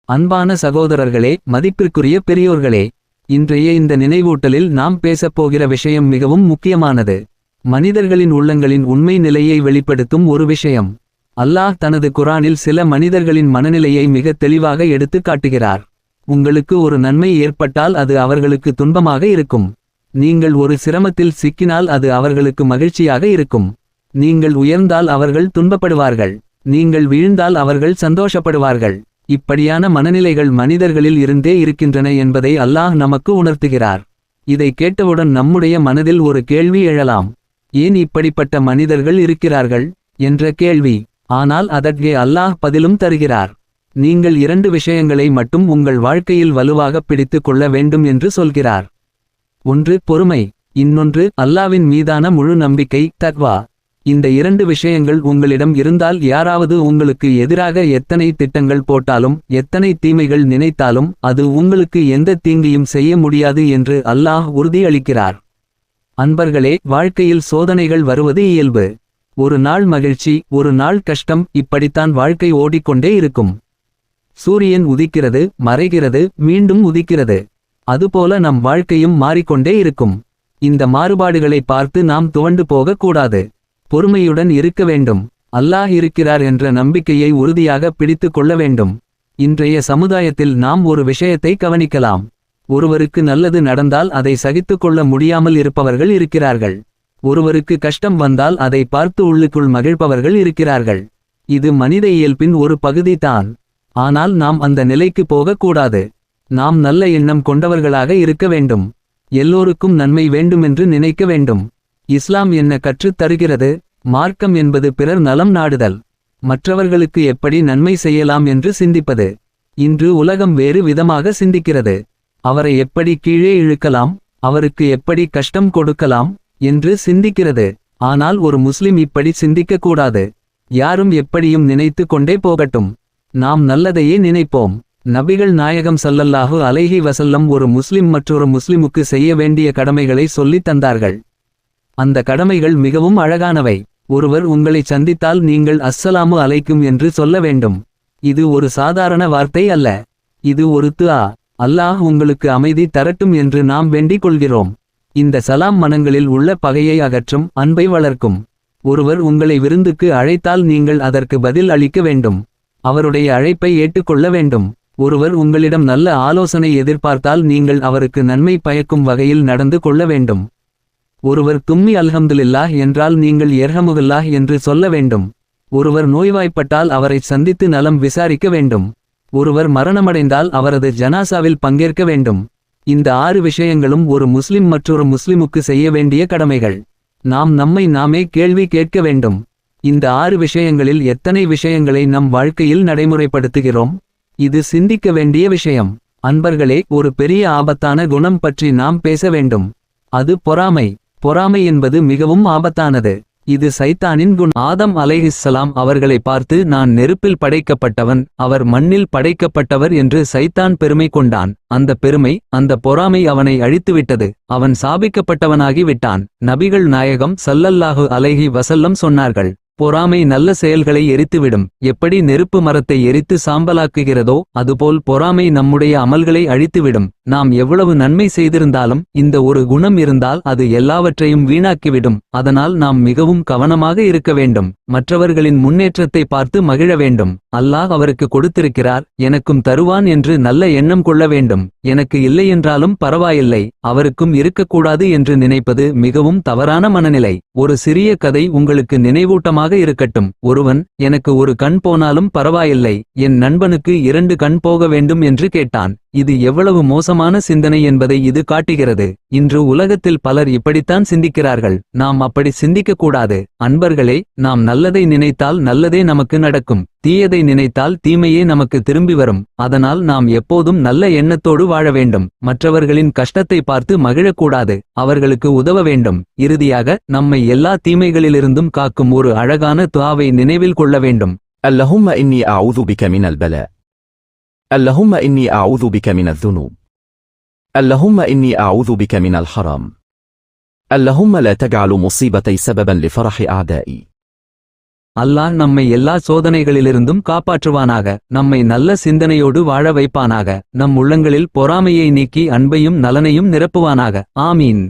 அன்பான சகோதரர்களே, மதிப்பிற்குரிய பெரியோர்களே, இன்றைய இந்த நினைவூட்டலில் நாம் பேசப்போகிற விஷயம் மிகவும் முக்கியமானது. மனிதர்களின் உள்ளங்களின் உண்மை நிலையை வெளிப்படுத்தும் ஒரு விஷயம். அல்லாஹ் தனது குரானில் சில மனிதர்களின் மனநிலையை மிக தெளிவாக எடுத்து காட்டுகிறார். உங்களுக்கு ஒரு நன்மை ஏற்பட்டால் அது அவர்களுக்கு துன்பமாக இருக்கும். நீங்கள் ஒரு சிரமத்தில் சிக்கினால் அது அவர்களுக்கு மகிழ்ச்சியாக இருக்கும். நீங்கள் உயர்ந்தால் அவர்கள் துன்பப்படுவார்கள். நீங்கள் வீழ்ந்தால் அவர்கள் சந்தோஷப்படுவார்கள். இப்படியான மனநிலைகள் மனிதர்களில் இருந்தே இருக்கின்றன என்பதை அல்லாஹ் நமக்கு உணர்த்துகிறார். இதை கேட்டவுடன் நம்முடைய மனதில் ஒரு கேள்வி எழலாம். ஏன் இப்படிப்பட்ட மனிதர்கள் இருக்கிறார்கள் என்ற கேள்வி. ஆனால் அதற்கு அல்லாஹ் பதிலும் தருகிறார். நீங்கள் 2 விஷயங்களை மட்டும் உங்கள் வாழ்க்கையில் வலுவாக பிடித்து கொள்ள வேண்டும் என்று சொல்கிறார். ஒன்று பொறுமை, இன்னொன்று அல்லாஹ்வின் மீதான முழு நம்பிக்கை, தக்வா. இந்த 2 விஷயங்கள் உங்களிடம் இருந்தால் யாராவது உங்களுக்கு எதிராக எத்தனை திட்டங்கள் போட்டாலும் எத்தனை தீமைகள் நினைத்தாலும் அது உங்களுக்கு எந்த தீங்கையும் செய்ய முடியாது என்று அல்லாஹ் உறுதி அளிக்கிறார். அன்பர்களே, வாழ்க்கையில் சோதனைகள் வருவது இயல்பு. ஒரு நாள் மகிழ்ச்சி, ஒரு நாள் கஷ்டம், இப்படித்தான் வாழ்க்கை ஓடிக்கொண்டே இருக்கும். சூரியன் உதிக்கிறது, மறைகிறது, மீண்டும் உதிக்கிறது. அதுபோல நம் வாழ்க்கையும் மாறிக்கொண்டே இருக்கும். இந்த மாறுபாடுகளை பார்த்து நாம் துவண்டு போக கூடாது. பொறுமையுடன் இருக்க வேண்டும். அல்லாஹ் இருக்கிறார் என்ற நம்பிக்கையை உறுதியாக பிடித்து கொள்ள வேண்டும். இன்றைய சமுதாயத்தில் நாம் ஒரு விஷயத்தை கவனிக்கலாம். ஒருவருக்கு நல்லது நடந்தால் அதை சகித்துக் கொள்ள முடியாமல் இருப்பவர்கள் இருக்கிறார்கள். ஒருவருக்கு கஷ்டம் வந்தால் அதை பார்த்து உள்ளுக்குள் மகிழ்பவர்கள் இருக்கிறார்கள். இது மனித இயல்பின் ஒரு பகுதி தான். ஆனால் நாம் அந்த நிலைக்கு போகக்கூடாது. நாம் நல்ல எண்ணம் கொண்டவர்களாக இருக்க வேண்டும். எல்லோருக்கும் நன்மை வேண்டுமென்று நினைக்க வேண்டும். இஸ்லாம் என்ன கற்றுத் தருகிறது? மார்க்கம் என்பது பிறர் நலம் நாடுதல், மற்றவர்களுக்கு எப்படி நன்மை செய்யலாம் என்று சிந்திப்பது. இன்று உலகம் வேறு விதமாக சிந்திக்கிறது. அவரை எப்படி கீழே இழுக்கலாம், அவருக்கு எப்படி கஷ்டம் கொடுக்கலாம் என்று சிந்திக்கிறது. ஆனால் ஒரு முஸ்லிம் இப்படி சிந்திக்கக்கூடாது. யாரும் எப்படியும் நினைத்து கொண்டே போகட்டும். நாம் நல்லதையே நினைப்போம். நபிகள் நாயகம் ஸல்லல்லாஹு அலைஹி வஸல்லம் ஒரு முஸ்லிம் மற்றொரு முஸ்லிமுக்கு செய்ய வேண்டிய கடமைகளை சொல்லித் தந்தார்கள். அந்த கடமைகள் மிகவும் அழகானவை. ஒருவர் உங்களை சந்தித்தால் நீங்கள் அஸ்ஸலாமு அலைக்கும் என்று சொல்ல வேண்டும். இது ஒரு சாதாரண வார்த்தை அல்ல. இது ஒரு துஆ. அல்லாஹ் உங்களுக்கு அமைதி தரட்டும் என்று நாம் வேண்டிக் கொள்கிறோம். இந்த சலாம் மனங்களில் உள்ள பகையை அகற்றும், அன்பை வளர்க்கும். ஒருவர் உங்களை விருந்துக்கு அழைத்தால் நீங்கள் அதற்கு பதில் அளிக்க வேண்டும். அவருடைய அழைப்பை ஏற்றுக்கொள்ள வேண்டும். ஒருவர் உங்களிடம் நல்ல ஆலோசனை எதிர்பார்த்தால் நீங்கள் அவருக்கு நன்மை பயக்கும் வகையில் நடந்து கொள்ள வேண்டும். ஒருவர் தும்மி அல்ஹம்துலில்லாஹ் என்றால் நீங்கள் யர்ஹமுல்லாஹ் என்று சொல்ல வேண்டும். ஒருவர் நோய்வாய்ப்பட்டால் அவரை சந்தித்து நலம் விசாரிக்க வேண்டும். ஒருவர் மரணமடைந்தால் அவரது ஜனாசாவில் பங்கேற்க வேண்டும். இந்த 6 விஷயங்களும் ஒரு முஸ்லிம் மற்றொரு முஸ்லிமுக்கு செய்ய வேண்டிய கடமைகள். நாம் நம்மை நாமே கேள்வி கேட்க வேண்டும். இந்த 6 விஷயங்களில் எத்தனை விஷயங்களை நம் வாழ்க்கையில் நடைமுறைப்படுத்துகிறோம்? இது சிந்திக்க வேண்டிய விஷயம். அன்பர்களே, ஒரு பெரிய ஆபத்தான குணம் பற்றி நாம் பேச வேண்டும். அது பொறாமை. பொறாமை என்பது மிகவும் ஆபத்தானது. இது சைத்தானின் குணம். ஆதம் அலைஹிஸ்ஸலாம் அவர்களை பார்த்து நான் நெருப்பில் படைக்கப்பட்டவன், அவர் மண்ணில் படைக்கப்பட்டவர் என்று சைத்தான் பெருமை கொண்டான். அந்த பெருமை, அந்த பொறாமை அவனை அழித்துவிட்டது. அவன் சாபிக்கப்பட்டவனாகி விட்டான். நபிகள் நாயகம் ஸல்லல்லாஹு அலைஹி வஸல்லம் சொன்னார்கள், பொறாமை நல்ல செயல்களை எரித்துவிடும். எப்படி நெருப்பு மரத்தை எரித்து சாம்பலாக்குகிறதோ அதுபோல் பொறாமை நம்முடைய அமல்களை அழித்துவிடும். நாம் எவ்வளவு நன்மை செய்திருந்தாலும் இந்த ஒரு குணம் இருந்தால் அது எல்லாவற்றையும் வீணாக்கிவிடும். அதனால் நாம் மிகவும் கவனமாக இருக்க வேண்டும். மற்றவர்களின் முன்னேற்றத்தை பார்த்து மகிழ வேண்டும். அல்லாஹ் அவருக்கு கொடுத்திருக்கிறார், எனக்கும் தருவான் என்று நல்ல எண்ணம் கொள்ள வேண்டும். எனக்கு இல்லையென்றாலும் பரவாயில்லை, அவருக்கும் இருக்கக்கூடாது என்று நினைப்பது மிகவும் தவறான மனநிலை. ஒரு சிறிய கதை உங்களுக்கு நினைவூட்டமாக இருக்கட்டும். ஒருவன், எனக்கு ஒரு கண் போனாலும் பரவாயில்லை, என் நண்பனுக்கு 2 கண் போக வேண்டும் என்று கேட்டான். இது எவ்வளவு மோசமான சிந்தனை என்பதை இது காட்டுகிறது. இன்று உலகத்தில் பலர் இப்படித்தான் சிந்திக்கிறார்கள். நாம் அப்படி சிந்திக்கக்கூடாது. அன்பர்களே, நாம் நல்லதை நினைத்தால் நல்லதே நமக்கு நடக்கும். தீயதை நினைத்தால் தீமையே நமக்கு திரும்பி வரும். அதனால் நாம் எப்போதும் நல்ல எண்ணத்தோடு வாழ வேண்டும். மற்றவர்களின் கஷ்டத்தை பார்த்து மகிழக்கூடாது. அவர்களுக்கு உதவ வேண்டும். இறுதியாக, நம்மை எல்லா தீமைகளிலிருந்தும் காக்கும் ஒரு அழகான துஆவை நினைவில் கொள்ள வேண்டும். اللهم إني أعوذ بك من البلاء. اللهم إني أعوذ بك من الذنوب. اللهم إني أعوذ بك من الحرام. اللهم لا تجعل مصيبتي سببا لفرح أعدائي. அல்லாஹ் நம்மை எல்லா சோதனைகளிலிருந்தும் காப்பாற்றுவானாக. நம்மை நல்ல சிந்தனையோடு வாழ வைப்பானாக. நம் உள்ளங்களில் பொறாமையை நீக்கி அன்பையும் நலனையும் நிரப்புவானாக. ஆமீன்.